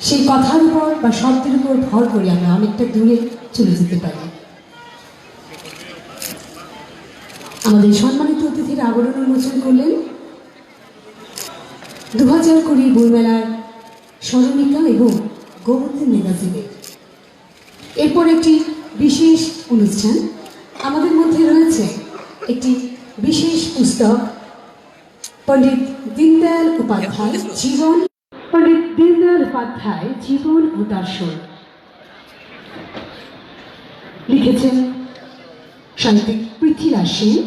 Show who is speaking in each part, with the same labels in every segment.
Speaker 1: সেই কথার উপর বা শব্দের উপর ভর করে আমরা অনেকটা দূরে চলে যেতে পারি। আমাদের সম্মানিত অতিথির আবরণ উন্মোচন করলেন 2020 বইমেলার স্মরণিকা এবং গোমতী ম্যাগাজিনে। এরপর একটি বিশেষ অনুষ্ঠান, আমাদের মধ্যে রয়েছে একটি বিশেষ পুস্তক, পণ্ডিত দীনদয়াল উপাধ্যায় জীবন, পণ্ডিত দীনদয়াল উপাধ্যায় জীবন ও দর্শন। লিখেছেন সাহিত্যিক পৃথ্বীরাজ সেন।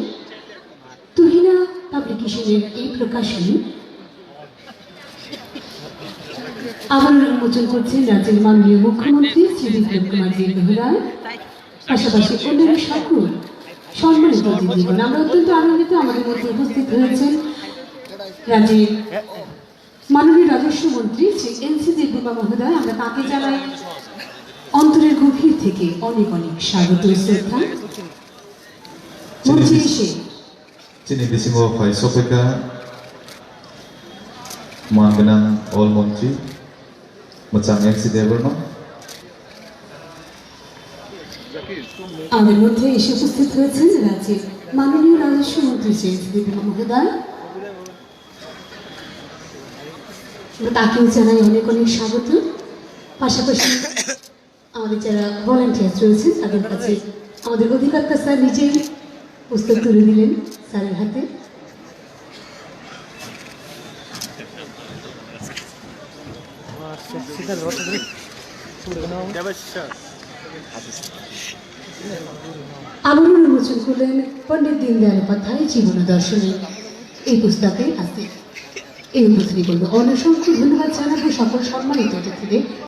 Speaker 1: তুহিনা পাবলিকেশনের এই প্রকাশনী আবার উন্মোচন করছেন রাজ্যের মাননীয় মুখ্যমন্ত্রী শ্রী বিপ্লব কুমার দেব মহোদয়, পাশাপাশি অন্যান্য সকল সম্মানিত অতিথিগণ। আমরা অত্যন্ত আনন্দিত, আমাদের মধ্যে উপস্থিত হয়েছেন রাজ্যের মাননীয় রাজস্ব মন্ত্রী শ্রী এন.সি. দেববর্মা মহোদয়। আমরা তাকে জানাই অন্তরের গভীর থেকে অনেক অনেক স্বাগত শ্রদ্ধা। মঞ্চে এসে
Speaker 2: Sini Bisimo Fai Sopeka Manganang All Montri Macam MC Deborno
Speaker 1: আমাদের মধ্যে এসে উপস্থিত হয়েছেন রাজ্যের মাননীয় রাজস্ব মন্ত্রী শ্রী এন.সি. দেববর্মা মহোদয়। তাকেও জানাই অনেক অনেক স্বাগত। পাশাপাশি আমাদের যারা ভলান্টিয়ার্স রয়েছেন তাদের কাছে আমাদের অধিকর্তা স্যার নিজেই পুস্তক তুলে দিলেন স্যারের হাতে। আবরণ উন্মোচন করলেন পণ্ডিত দীনদয়াল উপাধ্যায় জীবন ও দর্শনের এই পুস্তকে আছে। এই উপস্থিতি করবো অসংখ্য ধন্যবাদ জানাবো সকল সম্মানিত অতিথিদের।